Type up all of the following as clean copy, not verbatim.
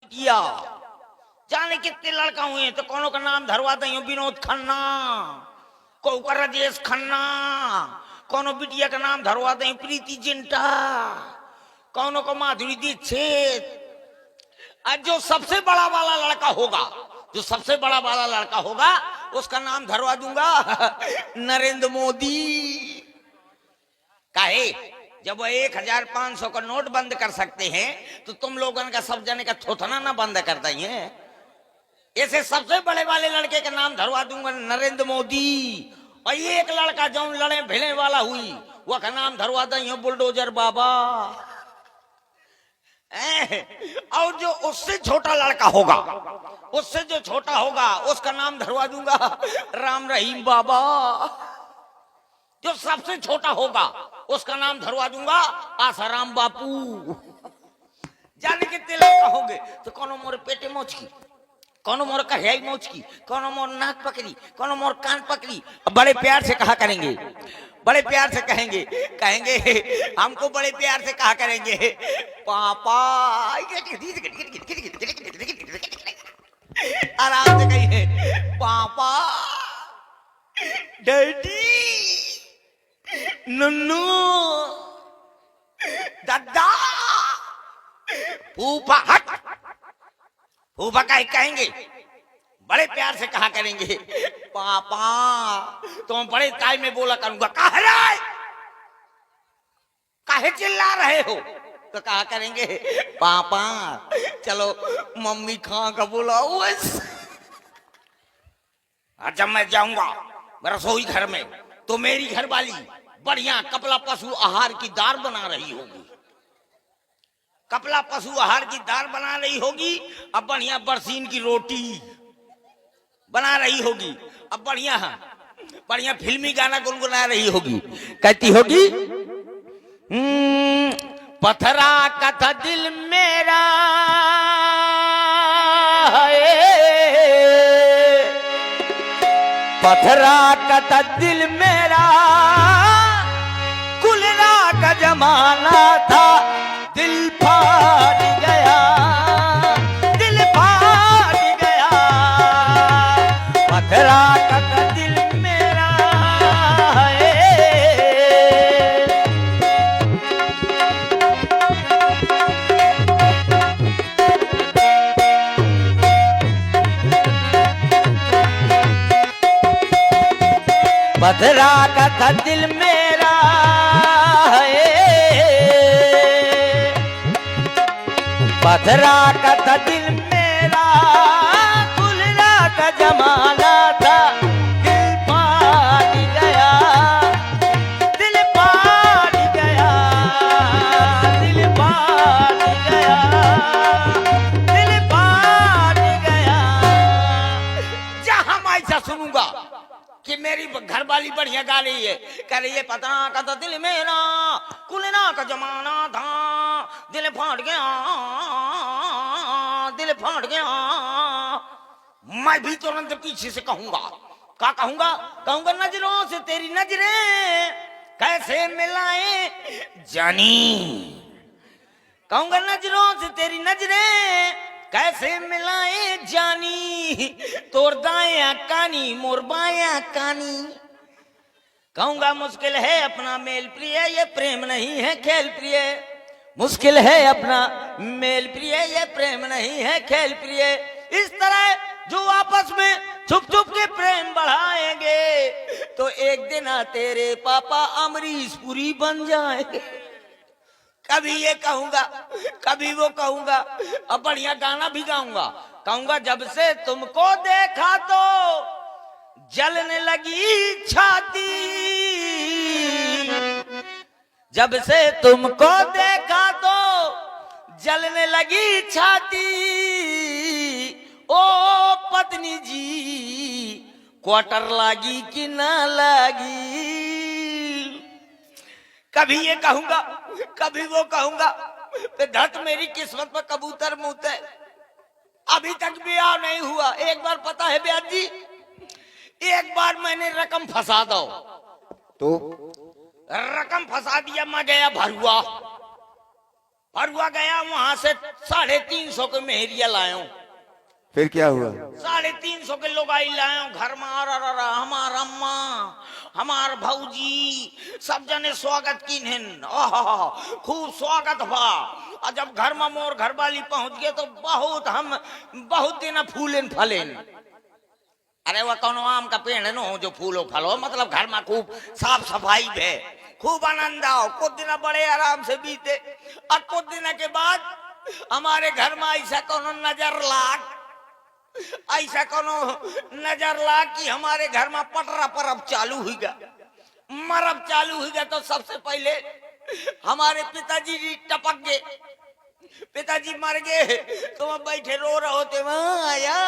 किया जाने कितने लड़का हुए तो कोनो का नाम धरवा दई विनोद खन्ना, को का राजेश खन्ना, कोनो बिटिया का नाम धरवा दई प्रीति जिंटा, कोनो को माधुरी दीक्षित। आज जो सबसे बड़ा वाला लड़का होगा, जो सबसे बड़ा वाला लड़का होगा उसका नाम धरवा दूंगा नरेंद्र मोदी। काहे जब वो 1500 का नोट बंद कर सकते हैं तो तुम लोगों का सब जने का थोथना ना बंद कर देंगे। ऐसे सबसे बड़े वाले लड़के का नाम धरवा दूंगा नरेंद्र मोदी। और एक लड़का जो लड़े भिड़े वाला हुई वह का नाम धरवा देंगे बुलडोजर बाबा। और जो उससे छोटा लड़का होगा, उससे जो छोटा होगा उसका नाम धरवा दूंगा राम रहीम बाबा। जो सबसे छोटा होगा उसका नाम धरवा दूंगा आसाराम बापू। जाने कितने लड़का होंगे तो कोनो मोर पेटे मोच की, कोनो मोर कढ़ाई मोच की, कोनो मोर नाक पकड़ी, कोनो मोर कान पकड़ी। बड़े प्यार से कहा करेंगे, बड़े प्यार से कहेंगे हमको बड़े प्यार से कहा करेंगे पापा। आराम से कहिए पापा, डैडी, नन्नू, दादा, फूफा। हट, फूफा कहेंगे, बड़े प्यार से कहा करेंगे पापा। तुम बड़े ताई में बोला करूंगा काहे चिल्ला रहे हो तो कहा करेंगे पापा चलो मम्मी खां का बोला। जब मैं जाऊंगा रसोई घर में तो मेरी घरवाली बढ़िया कपला पशु आहार की दाल बना रही होगी, कपला पशु आहार की दाल बना रही होगी। अब बढ़िया बरसीन की रोटी बना रही होगी। अब बढ़िया बढ़िया फिल्मी गाना गुनगुना रही होगी। कहती होगी पथरा का था दिल मेरा पथरा का था दिल मेरा, कुलरा का जमाना था, दिल फाट गया, दिल फाट गया। पथरा का था दिल मेरा पथरा का था दिल मेरा पथरा का था दिल मेरा, कुलरा का जमाना था, दिल फाट गया, दिल फाट गया, दिल फाट गया, दिल फाट गया। जहां मैं ऐसा सुनूंगा कि मेरी घरवाली बढ़िया गा रही है, कह रही है पता का तो दिल मेरा, कुलना का जमाना था, दिल फाट गया, दिल फाट गया। मैं भी तुरंत पीछे से कहूंगा, क्या कहूंगा? कहूंगा नजरों से तेरी नजरें कैसे मिलाए जानी, कहूंगा नजरों से तेरी नजरें कैसे मिलाए जानी, तोर दाया कानी मोर बाया कानी। कहूंगा मुश्किल है अपना मेल प्रिय, ये प्रेम नहीं है खेल प्रिय, मुश्किल है अपना मेल प्रिय, ये प्रेम नहीं है खेल प्रिय। इस तरह जो आपस में छुप छुप के प्रेम बढ़ाएंगे तो एक दिन तेरे पापा अमरीश पुरी बन जाएंगे। कभी ये कहूंगा, कभी वो कहूंगा। अब बढ़िया गाना भी गाऊंगा, कहूंगा जब से तुमको देखा तो जलने लगी छाती, जब से तुमको देखा तो जलने लगी छाती। ओ पत्नी जी क्वार्टर लागी कि ना लागी। कभी ये कहूंगा, कभी वो कहूंगा। तो धत मेरी किस्मत पर कबूतर मुँहते, अभी तक ब्याह नहीं हुआ। एक बार पता है ब्याह जी, एक बार मैंने रकम फंसा दो तो रकम फंसा दिया, मैं गया भरुआ। और हुआ गया वहां से 350 के मेहरिया लायो। फिर क्या हुआ? 350 के लोग आई लायो घर में। हमार अम्मा हमार भौजी सब जने स्वागत किन्हन। खूब स्वागत हुआ। और जब घर में मोर घर वाली पहुंच गए तो बहुत दिन फूलेन फलेन। अरे वह कौन आम का पेड़ है नो जो फूलो फलो, मतलब घर में खूब साफ सफाई है, खूब आनंद आओ। कुछ दिन बड़े आराम से बीते और कुछ दिन के बाद हमारे घर में ऐसा कोनो नजर लाग कि हमारे घर में पटरा परब चालू हुई गा, मरब चालू हुई गा। तो सबसे पहले हमारे पिताजी जी टपक गए। पिताजी मर गए तो वह बैठे रो रहे होते। आया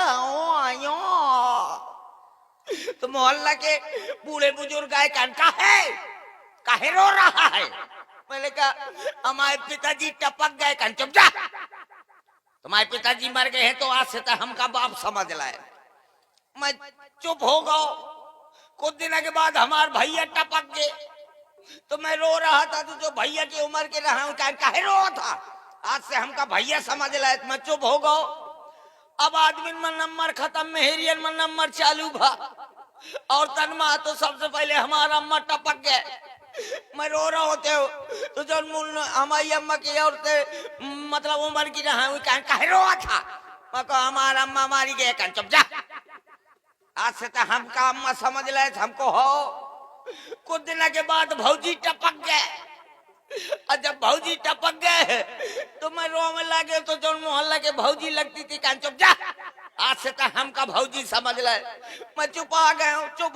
तो मोहल्ला के बूढ़े बुजुर्ग आए, काहे रो रहा है? मैंने कहा हमारे पिताजी टपक गए। कान चुप जा, तुम्हारे पिताजी मर गए हैं तो आज से हमका बाप समझ लाए। मैं चुप हो गया। कुछ दिन के बाद हमारे भैया टपक गए तो मैं रो रहा था। तो जो भैया की उम्र के रहा हूं, काहे रो था? आज से हमका भैया समझ लाए। मैं चुप हो गया। अब आदमी में नंबर खत्म, मेहरियन में नंबर चालू भा। और तनमा तो सबसे पहले हमारा अम्मा टपक गए। मैं रो रहा होते हो तो जो हमारी अम्मा की औरतें मतलब उम्र की रहा हूँ, काहे रो था? मैं कहा हमारा अम्मा मारी गए। कान चुप जा, आज से तो हमका अम्मा समझ लाए हमको हो। कुछ दिन के बाद भौजी टपक गए। और जब भौजी टपक गए तो मैं रोने लगे। तो जो मोहल्ला के भौजी लगती थी, कान चुप जा, आज से तो हमका भौजी समझ लाए। मैं चुप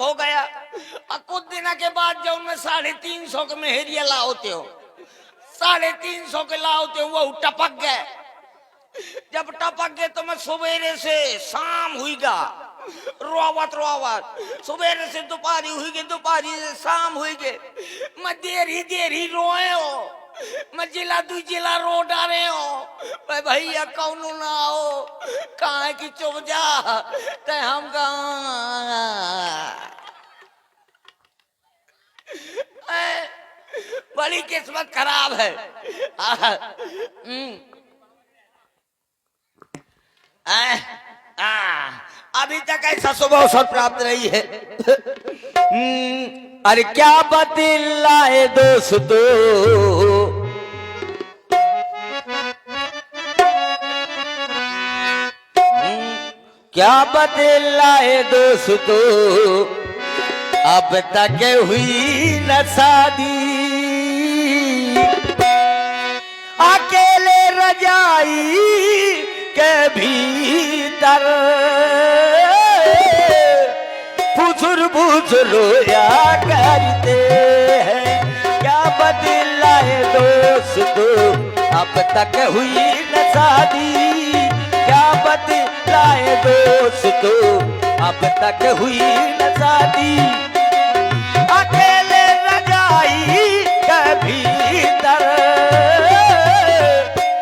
हो गया। और कुछ दिन के बाद जो मैं 350 के मेहरिया लाओते हो, 350 के लाओते हो, वो टपक गए। जब टपक गए तो मैं सवेरे से शाम हुई गा रोवत सवेरे से दोपहरी हुई गई, दोपहरी से शाम हुई गई। मैं देर ही रोए हो। मैं जिला रो डारे हो। मैं भैया कौन ना हो, कहा की चुप जा ते हम बड़ी किस्मत खराब है। अभी तक ऐसा शुभ अवसर प्राप्त रही है। अरे क्या बतलाए दोस्तों, क्या बतलाए दोस्तों, अब तक हुई न शादी। अकेले रजाई के भीतर फुसुर रोया करते हैं। क्या बदलाए दोस्तों, अब तक हुई न शादी। क्या बदलाए दोस्तों, अब तक हुई न शादी। अकेले रजाई के भीतर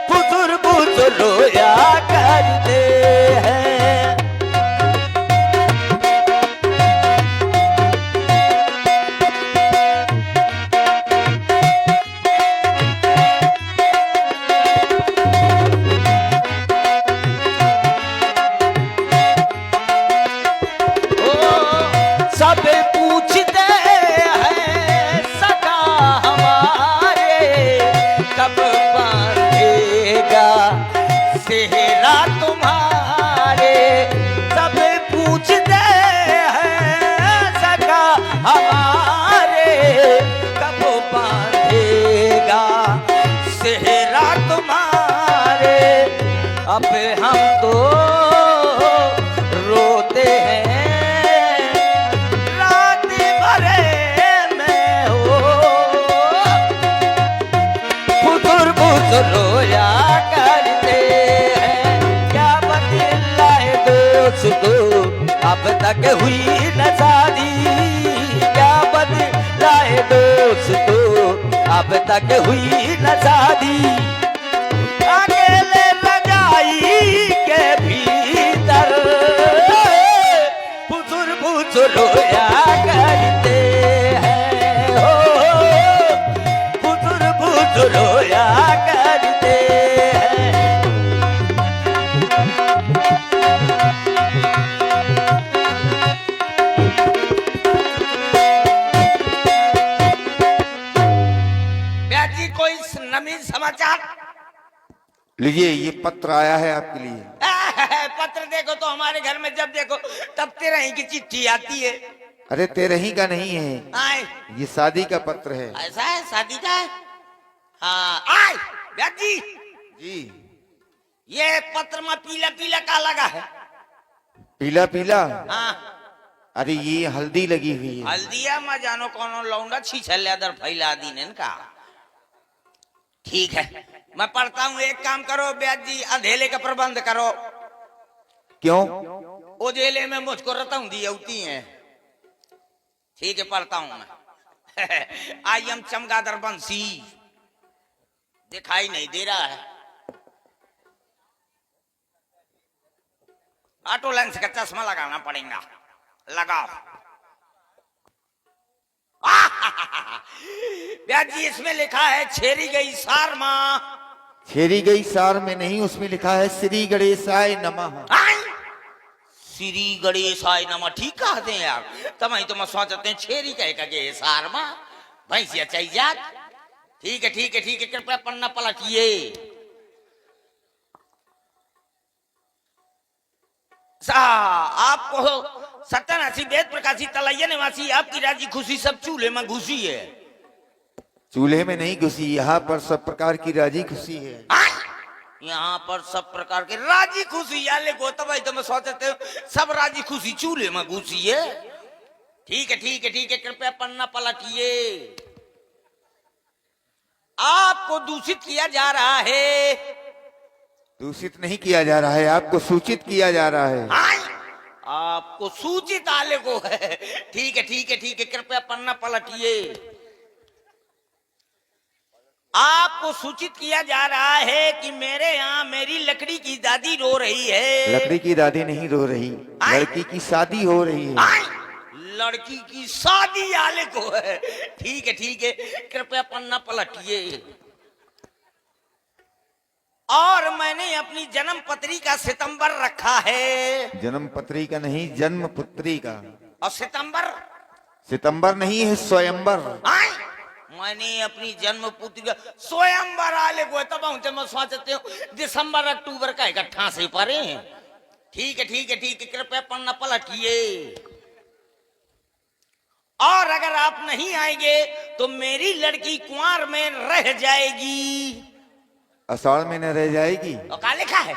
फुसुर रोया करते हैं। सब पूछते हैं सगा हमारे, कब बांधेगा सेहरा तुम्हारे। सब पूछते हैं सगा हमारे, कब बांधेगा सेहरा तुम्हारे। अब हम तो रोते हैं रोया करते हैं। क्या बतलाए दोस्तों, अब तक हुई न शादी। क्या बतलाए दोस्तों, अब तक हुई न शादी। अकेले रजाई के भीतर फुसुर रोया करते हैं। हो फुसुर रोया करते लीजिए, ये पत्र आया है आपके लिए। पत्र देखो तो हमारे घर में जब देखो तब तेरा ही की चिट्ठी आती है। अरे तेरे ही का नहीं है, आए, ये शादी का पत्र है। ऐसा है, शादी का है। हाँ आए ब्याह जी, जी। ये पत्र में पीला पीला का लगा है। पीला पीला? हाँ अरे ये हल्दी लगी हुई है। हल्दिया मैं जानो कौन लौंडा छीछल अदर फैला दी ने का। ठीक है मैं पढ़ता हूँ, एक काम करो ब्याज जी, अंधेले का प्रबंध करो। क्यों? उजेले में मुझको रतन दी होती है। ठीक है पढ़ता हूं मैं। आई एम चमगादड़ बंसी। दिखाई नहीं दे रहा है, ऑटो लेंस का चश्मा लगाना पड़ेगा। लगाओ। ब्याज जी इसमें लिखा है छेरी गई सार मां। छेरी गई सार में नहीं, उसमें लिखा है श्री गणेशाय नमः। श्री गणेशाय नमः। ठीक कहते हैं यार, तमाई तो मैं सोचते हैं छेरी कहे का गे सार मां भैंसिया चाहिए जात। ठीक है ठीक है ठीक है, कृपया पन्ना पलटिए। आपको सत्यानाशी वेद प्रकाशी तलैया निवासी आपकी राजी खुशी सब चूल्हे में घुसी है। चूल्हे में नहीं घुसी, यहाँ पर सब प्रकार की राजी खुशी है। यहाँ पर सब प्रकार के राजी खुशी याले को तब तो मैं सोचते हो सब राजी खुशी चूल्हे में घुसी है। ठीक है ठीक है ठीक है, कृपया पन्ना पलटिए। आपको दूषित किया जा रहा है। दूषित नहीं किया जा रहा है, आपको सूचित किया जा रहा है। आपको सूचित आले को है। ठीक है ठीक है ठीक है, कृपया पन्ना पलटिए। आपको सूचित किया जा रहा है कि मेरे यहाँ मेरी लकड़ी की दादी रो रही है। लकड़ी की दादी नहीं रो रही, लड़की की शादी हो रही है। लड़की की शादी आले को है। ठीक है ठीक है, कृपया पन्ना पलटिए। और मैंने अपनी जन्म पत्री का सितंबर रखा है। जन्म पत्री का नहीं, जन्म पुत्री का। और सितंबर? सितंबर नहीं है, स्वयंवर। मैंने अपनी जन्म पुत्री का स्वयंवर आले को तब मैं सोचते हूँ दिसंबर अक्टूबर का इकट्ठा से परे। ठीक है ठीक है ठीक है, कृपया पन्ना पलटिए। और अगर आप नहीं आएंगे तो मेरी लड़की कुंवार में रह जाएगी। अषाढ़ में न रह जाएगी? और क्या लिखा है?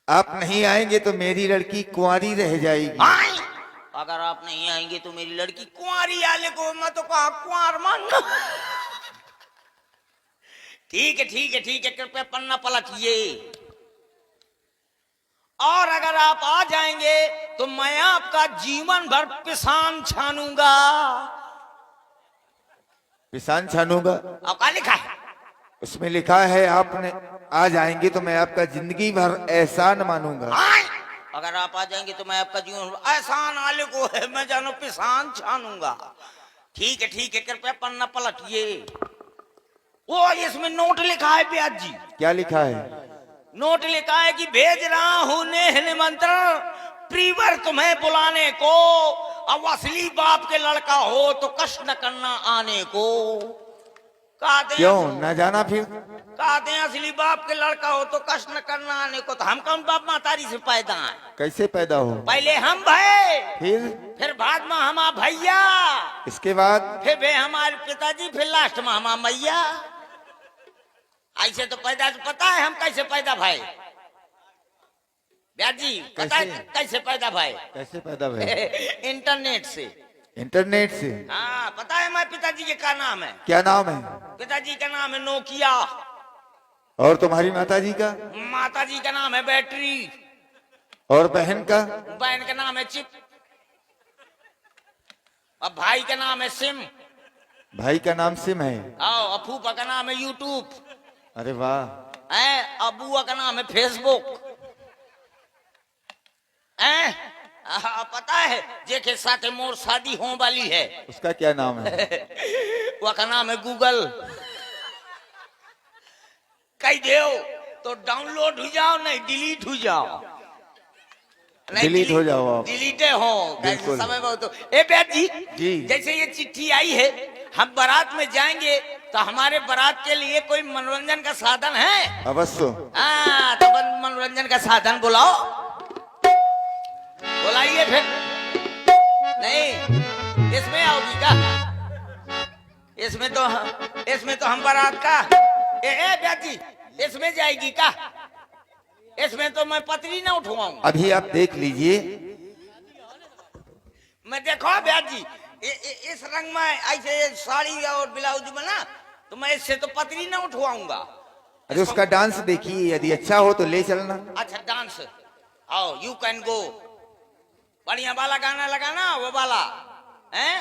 आप नहीं आएंगे तो मेरी लड़की कुंवारी रह जाएगी। अगर आप नहीं आएंगे तो मेरी लड़की कुंवारी आले को मैं तो कहा कुंवार मान। ठीक है ठीक है ठीक है, कृपया पन्ना पलटिए। और अगर आप आ जाएंगे तो मैं आपका जीवन भर पिसान छानूंगा। पिसान छानूंगा? और क्या लिखा है? उसमें लिखा है आपने आ जाएंगे तो मैं आपका जिंदगी भर एहसान मानूंगा। अगर आप आ जाएंगे तो मैं आपका जीवन एहसान आले को है मैं जानो पिसान छानूंगा। ठीक है ठीक है, कृपया पन्ना पलटिए। वो इसमें नोट लिखा है ब्याज जी। क्या लिखा है? नोट लिखा है कि भेज रहा हूं नेह निमंत्रण प्रीवर तुम्हें बुलाने को। अब असली बाप के लड़का हो तो कष्ट न करना आने को। कहते क्यों न जाना? फिर कहते हैं असली बाप के लड़का हो तो कष्ट न करना आने को। तो हम कौन बाप मातारी से पैदा है? कैसे पैदा हो? पहले हम भय, फिर बाद में हमारा भैया, इसके बाद फिर वे हमारे पिताजी, फिर लास्ट में हमारा मैया। ऐसे तो पैदा पता है हम कैसे पैदा भाई? ब्याज जी पता है कैसे पैदा भाई? कैसे पैदा भाई? इंटरनेट से। इंटरनेट से? हाँ पता है मैं पिताजी के क्या नाम है? क्या नाम है? पिताजी का नाम है नोकिया। और तुम्हारी माताजी का? माताजी का नाम है बैटरी। और बहन का? बहन का नाम है चिप। अब भाई का नाम है सिम। भाई का नाम सिम है। आओ अफूफा का नाम है यूट्यूब। अरे वाह। अबुआ का नाम है फेसबुक। पता है जेके साथ मोर शादी हो वाली है, उसका क्या नाम है? वह का नाम है गूगल। कह दो तो डाउनलोड हो जाओ नहीं डिलीट हो जाओ। डिलीट हो जाओ आप। डिलीटे हो कैसे बिल्कुल। समय बहुत तो ए बैद जी। जी जैसे ये चिट्ठी आई है, हम बारात में जाएंगे तो हमारे बारात के लिए कोई मनोरंजन का साधन है? अवश्य। हाँ तो मनोरंजन का साधन बुलाओ, बुलाइए फिर। नहीं इसमें आओगी का? इसमें तो हम बारात का ए बैद जी इसमें जाएगी का? इसमें तो मैं पतरी ना उठवाऊंगा। अभी आप देख लीजिए। मैं देखो ब्याज जी इस रंग में ऐसे साड़ी और ब्लाउज में ना, तो मैं इससे तो पतरी ना उठवाऊंगा। अरे उसका डांस देखिए, यदि अच्छा हो तो ले चलना। अच्छा डांस, आओ यू कैन गो। बढ़िया वाला गाना लगाना वो वाला है।